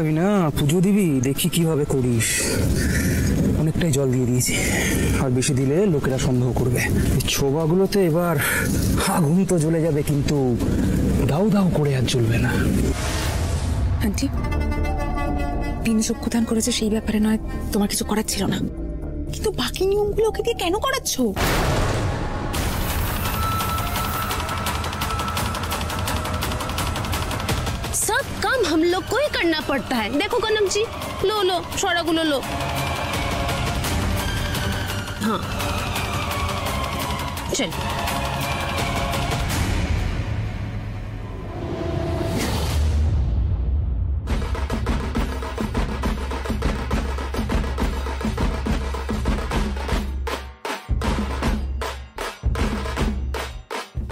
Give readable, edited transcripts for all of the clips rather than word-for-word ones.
আমি না পুজো দিবি, দেখি কিভাবে করিস। অনেকটাই জল দিয়ে দিয়েছি, আর বেশি দিলে লোকেরা সন্দেহ করবে। ছোবাগুলোতে এবার আগুন তো জ্বলে যাবে, কিন্তু দাউ দাউ করে আর জ্বলবে না। আন্টি, বিনু চক্ষুদান করেছে সেই ব্যাপারে নয় তোমার কিছু করার ছিল না, কিন্তু বাকি নিয়মগুলো ওকে দিয়ে কেন করাচ্ছ? सब काम हम लोग को ही करना पड़ता है। देखो कनक जी, लो लो छोड़ा गुलो लो। हाँ चल।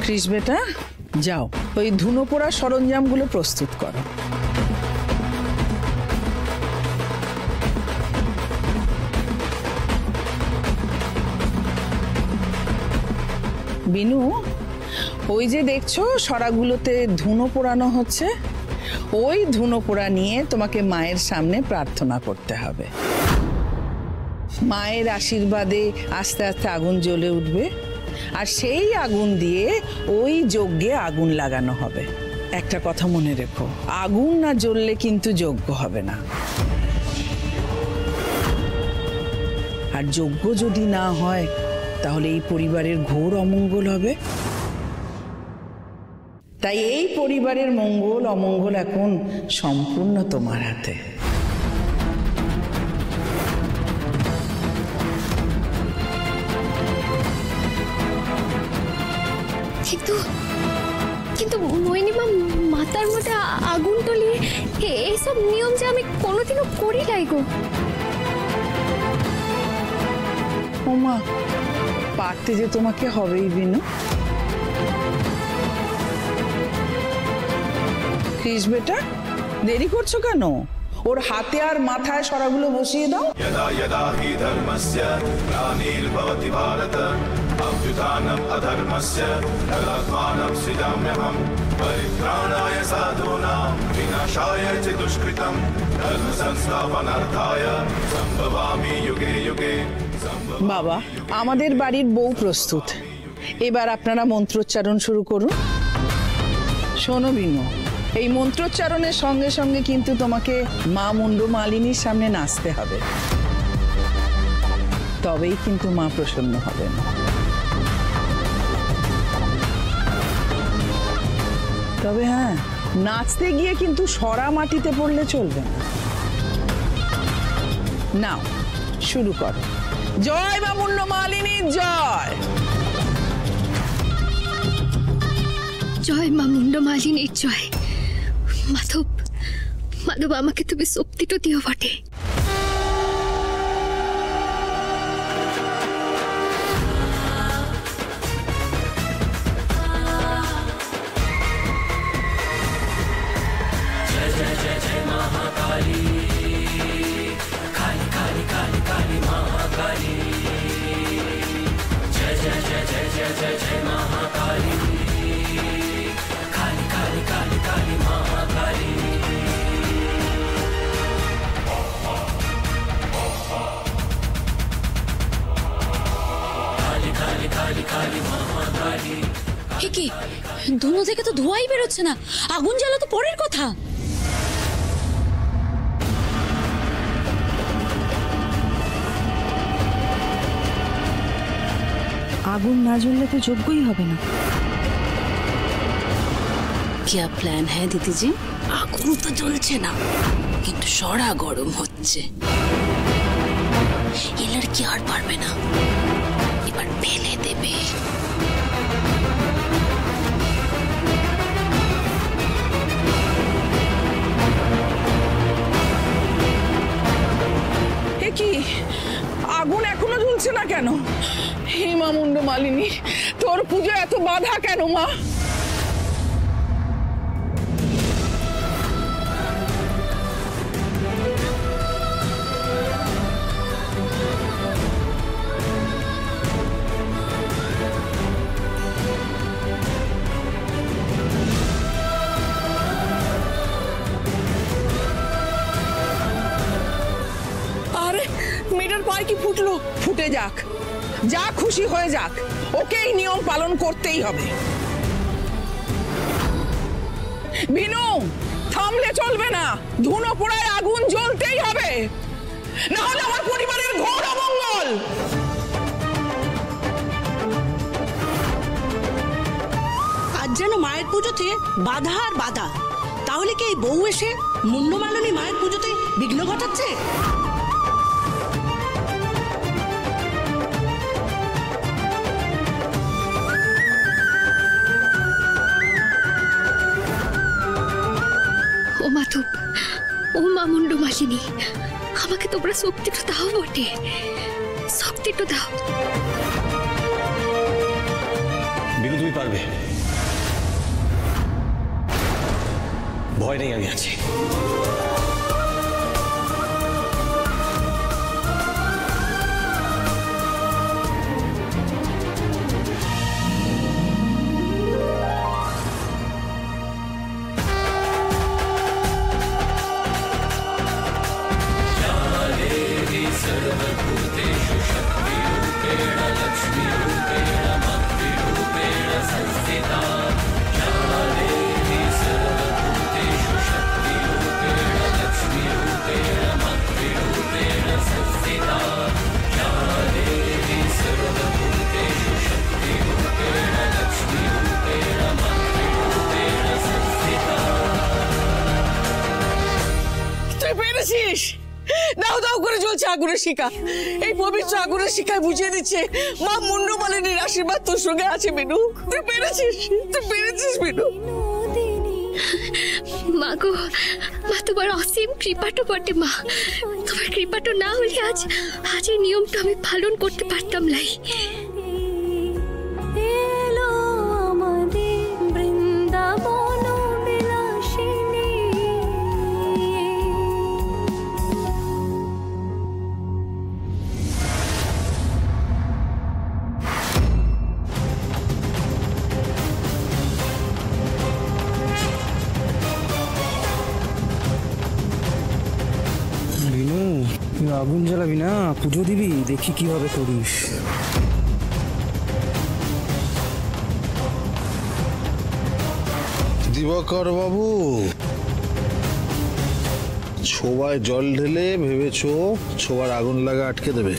ক্রিস বেটা, যাও ওই ধুনো পোড়া সরঞ্জামগুলো প্রস্তুত করো। বিনু, ওই যে দেখছো সরাগুলোতে ধুনো পোড়ানো হচ্ছে, ওই ধুনো পোড়া নিয়ে তোমাকে মায়ের সামনে প্রার্থনা করতে হবে। মায়ের আশীর্বাদে আস্তে আস্তে আগুন জ্বলে উঠবে, আর সেই আগুন দিয়ে ওই যজ্ঞে আগুন লাগানো হবে। একটা কথা মনে রেখো, আগুন না জ্বললে কিন্তু যজ্ঞ হবে না। আর যজ্ঞ যদি না হয় তাহলে এই পরিবারের ঘোর অমঙ্গল হবে। তাই এই পরিবারের মঙ্গল অমঙ্গল এখন সম্পূর্ণ তোমার হাতে। কিন্তু মোহিনীমা, মাতার মধ্যে আগুন জ্বলিয়ে এইসব নিয়ম যে আমি কোনোদিনও করি নাই গো। ওমা, পারতে যে তোমাকে হবেই বিনু। ক্রিস বেটা, দেরি করছো কেন? ওর হাতে আর মাথায় সরাগুলো বসিয়ে দাও। यदा यदा हि धर्मस्य ग्लानिर्भवति भारत अभ्युत्थानम् अधर्मस्य तदात्मानं सृजाम्यहम् परित्राणाय साधूनां विनाशाय च दुष्कृतं धर्म संस्थापनार्थाय संभवामि युगे युगे। বাবা, আমাদের বাড়ির বউ প্রস্তুত, এবার আপনারা মন্ত্রোচ্চারণ শুরু করুন। শোনো বিনু, এই মন্ত্রোচ্চারণের সঙ্গে সঙ্গে কিন্তু তোমাকে মা মুন্ডমালিনীর সামনে নাচতে হবে, তবেই কিন্তু মা প্রসন্ন হবেন। তবে হ্যাঁ, নাচতে গিয়ে কিন্তু সরা মাটিতে পড়লে চলবে না। নাও শুরু করো। জয় মা মুন্ডমালিনী জয়। জয় মা মুন্ডমালিনীর জয়। মাধব, মাধব আমাকে তুমি শক্তিটা দিও বটে। কি ধুনো থেকে তো ধোঁয়াই বেরোচ্ছে না, আগুন জ্বালা তো পরের কথা। আগুন না জ্বললে তো যজ্ঞই হবে না। क्या प्लान है दीदी जी? আগুন তো জ্বলছে না, কিন্তু সরা গরম হচ্ছে। ये लड़की আর পারবে না, এবার ফেলে দেবে। কি আগুন এখনো জ্বলছে না কেন? হে মা মুন্ডমালিনী, তোর পুজো এত বাধা কেন মা? মেয়েটার পায়ে কি ফুটলো? ফুটে যাক, যা খুশি হয়ে যাক, ওকে এই নিয়ম পালন করতেই হবে। বিনু, থামলে চলবে না, ধুনো পোড়ায় আগুন জ্বলতেই হবে, না হলে আমার পরিবারের ঘোর অমঙ্গল। আজ যেন মায়ের পুজোতে বাধা আর বাধা। তাহলে কি এই বউ এসে মুন্ডমালিনী মায়ের পুজোতে বিঘ্ন ঘটাচ্ছে? ও মা তো, ও মা মুন্ডমালিনী, আমাকে তোমরা শক্তিটা দাও বটে, শক্তিটা দাও। বিনু, তুমি পারবে, ভয় নেই, আমি আছি। দাও দাও করে জ্বলছে আগুনের শিখা, এই পবিত্র আগুনের শিখায় বুঝিয়ে দিচ্ছে মা মুন্ডমালিনীর আশীর্বাদ তোর সঙ্গে আছে। বিনু, তুই পেরেছিস, তুই পেরেছিস বিনু। মা গো, মা তোমার অসীম কৃপাটো বটে মা, তোমার কৃপাটো না হলে আজ এই নিয়মটা আমি পালন করতে পারতাম নাই। আগুন জ্বালাবি না, পুজো দিবি, দেখি কিভাবে করিস। দিবাকর বাবু, ছোবায় জল ঢেলে ভেবেছো ছোবার আগুন লাগা আটকে দেবে?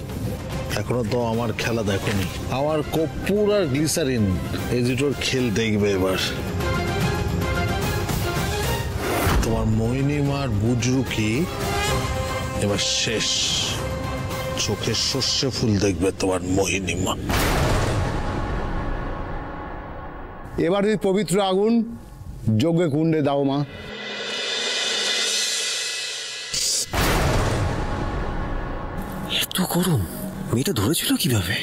এখনো তো আমার খেলা দেখোনি। আমার কর্পূর আর গ্লিসারিন এই দুটোর খেল দেখবে এবার। তোমার মোহিনীমার বুজরুকি এবার শেষ। চোখের সর্ষে ফুল দেখবে তোমার মোহিনীমা। এবার ওই পবিত্র আগুন যজ্ঞে কুণ্ডে দাও মা। এত গরম, মেয়েটা ধরেছিল কিভাবে?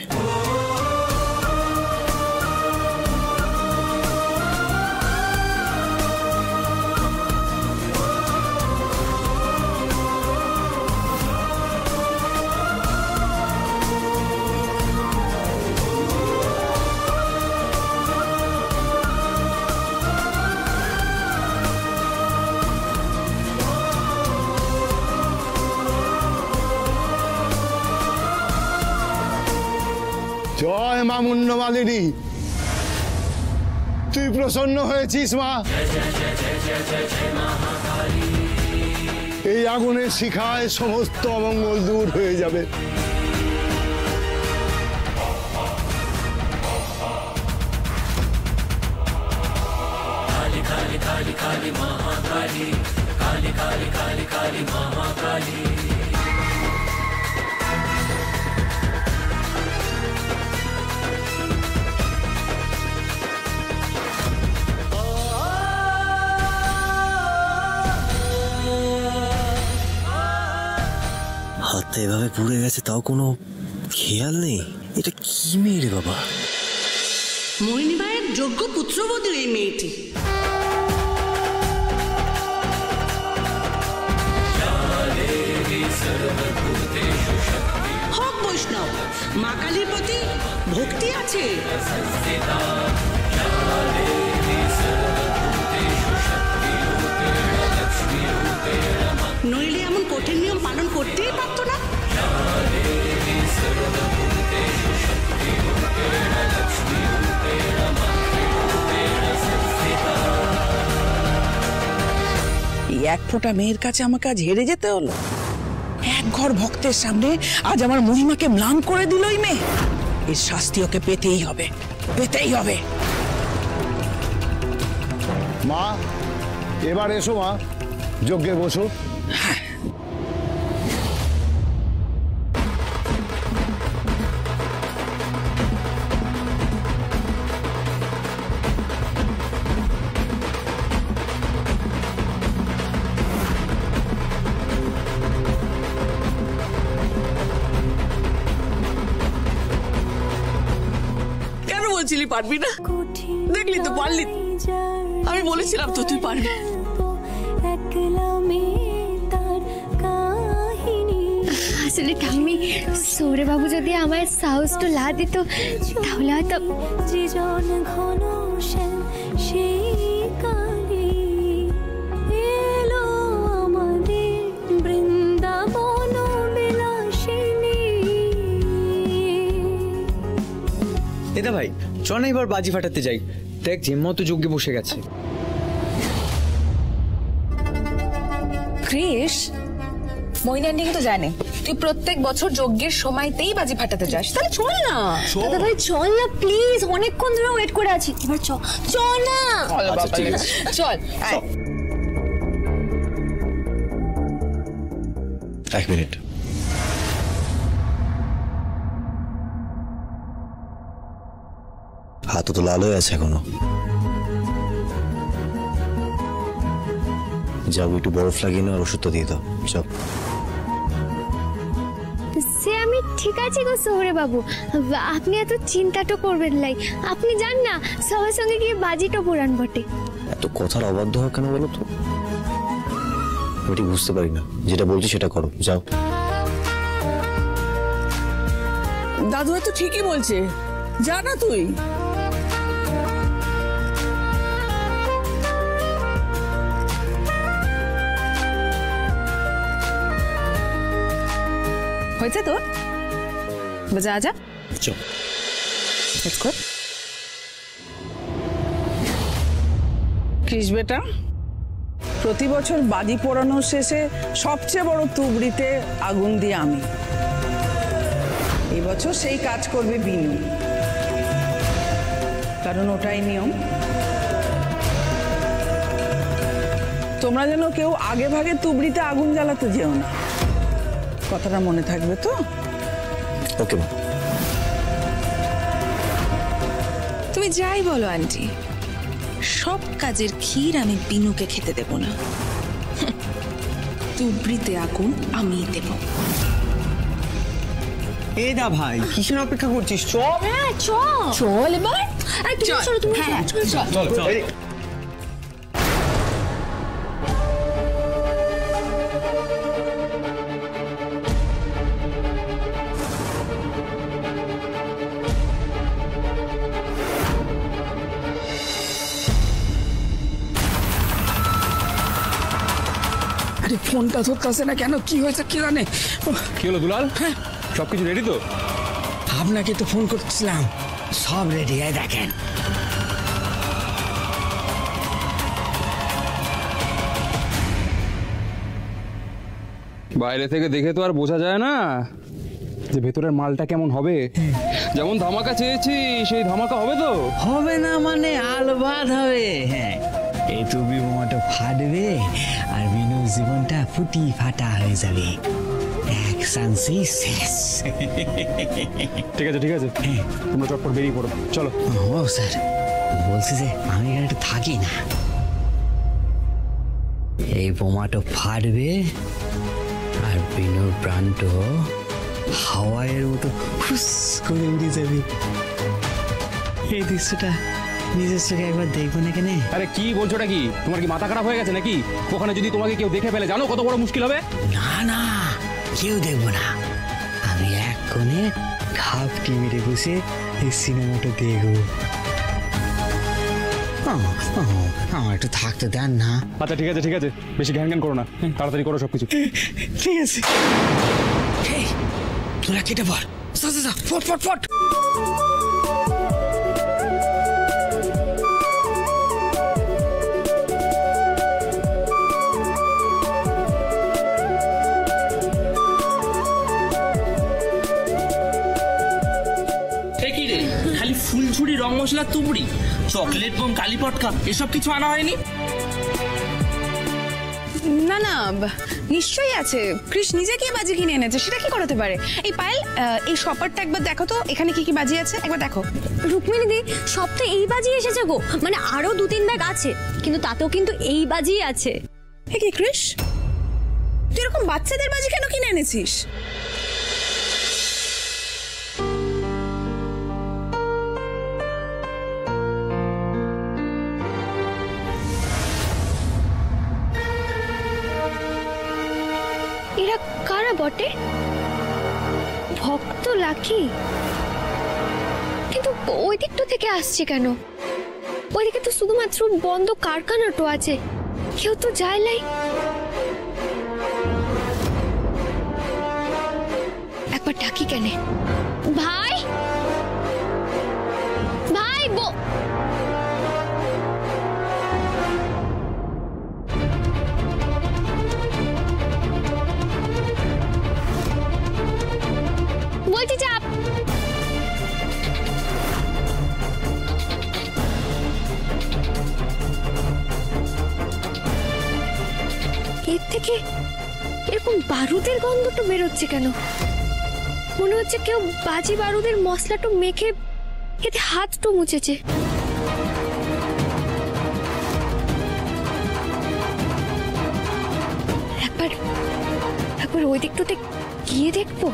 জয় মা মুন্ডমালিনী, তুই প্রসন্ন হয়েছিস মা। এই আগুনের শিখায় সমস্ত অমঙ্গল দূর হয়ে যাবে। কালী কালী কালী কালী মহাকালী, কালী কালী কালী কালী মহাকালী। হাতটা এভাবে পুড়ে গেছে, তাও কোনো খেয়াল নেই। এটা কি মেয়ে রে বাবা? মোহিনী মায়ের যোগ্য পুত্রবধূ এই মেয়েটি। হোক বৈষ্ণব, মা কালীর প্রতি ভক্তি আছে। নইলে এমন কঠিন নিয়ম পালন করতেই পারতো না। এই এক ফোঁটা মেয়ের কাছে আমাকে আজ হেরে যেতে হলো। এক ঘর ভক্তের সামনে আজ আমার মহিমাকে ম্লান করে দিল এই মেয়ে। এর শাস্তি ওকে পেতেই হবে, পেতেই হবে। মা এবার এসো মা, যজ্ঞে বসো। কেন বলছিলি পারবি না? দেখলি তো পারলি। আমি বলেছিলাম তো তুই পারবি। আসলে ঠাম্মি, সৌরে বাবু যদি আমায় সাহসটা লা দিত তাহলে হয়তো এটা ভাই চল না এবার বাজি ফাটাতে যাই। দেখ জিম্মাও তো যজ্ঞে বসে গেছে। ক্রিস, মইনান্ডি কিন্তু জানে তুই প্রত্যেক বছর যজ্ঞের সময়তেই বাজি ফাটাতে যাস। তাহলে চল না। দাদা ভাই চল না প্লিজ, অনেকক্ষণ ধরে ওয়েট করে আছি। এবার চল না। চল। এক মিনিট। হাত তো লাল হয়ে আছে এখনো। যাও একটু বরফ লাগিয়ে নাও আর ওষুধটা দিয়ে দাও। যাও। সে আমি ঠিক আছি গো সৌরে বাবু, আপনি এত চিন্তাটা করবেন লাই। আপনি যান না, সবার সঙ্গে গিয়ে বাজিটা পোড়ান বটে। এত কথার অবাধ্য হয় কেন বলো তো? আমি ঠিক বুঝতে পারি না। যেটা বলছি সেটা করো। যাও। দাদু হয়তো ঠিকই বলছে, যা না তুই। হয়েছে তো? যা যা। চল। Let's go. কৃষ বেটা, প্রতি বছর বাজি পোড়ানোর শেষে সবচেয়ে বড় তুবড়িতে আগুন দিয়ে আমি। এবছর সেই কাজ করবে বিনু, কারণ ওটাই নিয়ম। তোমরা যেন কেউ আগে ভাগে তুবড়িতে আগুন জ্বালাতে যেও না, কথাটা মনে থাকবে তো? ওকে মা। তুমি যাই বলো আন্টি, সব কাজের ক্ষীর আমি বিনুকে খেতে দেব না। তুবড়িতে আগুন আমি দেব। এ দা ভাই, কিসের অপেক্ষা করছিস? চল। হ্যাঁ চল এবার। চল চল। আরে ফোনটা ধরতেছে না কেন? কি হয়েছে কি জানে? কি হলো দুলাল? হ্যাঁ সবকিছু রেডি তো? আপনাকে তো ফোন করছিলাম, সব রেডি। দেখেন বাইরে থেকে দেখে তো আর বোঝা যায় না যে ভেতরের মালটা কেমন হবে। যেমন ধামাকা চেয়েছি সেই ধামাকা হবে তো? হবে না মানে আলবাদ হবে। হ্যাঁ, এই টুপি বোমাটা ফাটবে আর বিনুর জীবনটা ফুটি ফাটা হয়ে যাবে। এক চান্সেই শেষ। ঠিক আছে ঠিক আছে, তোমরা চটপট বেরিয়ে পড়ো। চলো। ও স্যার, বলছি যে আমি এখানে একটু থাকি না। এই বোমাটা ফাটবে আর বিনুর প্রাণটা হাওয়ায়ের মতো হুস করে উড়ে যাবে। এই দৃশ্যটা নিজের চোখে একবার দেখবো না কেন? আরে কি বলছোটা কি? তোমার কি মাথা খারাপ হয়ে গেছে নাকি? ওখানে যদি তোমাকে কেউ দেখে ফেলে জানো কত বড় মুশকিল হবে? না না, কেউ দেখবো না। আমি এক কোণে ঘাপটি মেরে বসে এই সিনেমাটা দেখবো। আমার একটু থাকতে দেন না। আচ্ছা ঠিক আছে ঠিক আছে, বেশি ঘ্যান ঘ্যান করো না, তাড়াতাড়ি করো সবকিছু। ঠিক আছে। তোরা কেটে পড়, আস্তে আস্তে যা, ফট ফট ফট। কি রে, খালি ফুলঝুরি, রং মশলা, তুবড়ি, চকলেট বোম, কালী পটকা এসব কিছু আনা হয়নি? না না, নিশ্চয়ই আছে। কৃষ নিজে কি বাজি কিনে এনেছে, সেটা কি করাতে পারে? এই পায়েল, এই শপারটা একবার দেখো তো, এখানে কি কি বাজি আছে একবার দেখো। রুক্মিণী দি, সব তো এই বাজি এসেছে গো, মানে আরো 2-3 ব্যাগ আছে, কিন্তু তাতেও কিন্তু এই বাজি আছে। কি কৃষ, তুই এরকম বাচ্চাদের বাজি কেন কিনে এনেছিস? এরা কারা বটে? ভক্ত লাকি, কিন্তু ওই দিকটা থেকে আসছে কেন? ওইদিকে তো শুধুমাত্র বন্ধ কারখানাটো আছে, কেউ তো যায় নাই। একবার ডাকি কেন? ভাই ভাই বলছি চাপ। এর থেকে এরকম বারুদের গন্ধটা বেরোচ্ছে কেন? মনে হচ্ছে কেউ বাজি বারুদের মশলাটা মেখে এতে হাতটা মুছেছে। একবার ওই দিকটাতে গিয়ে দেখবো।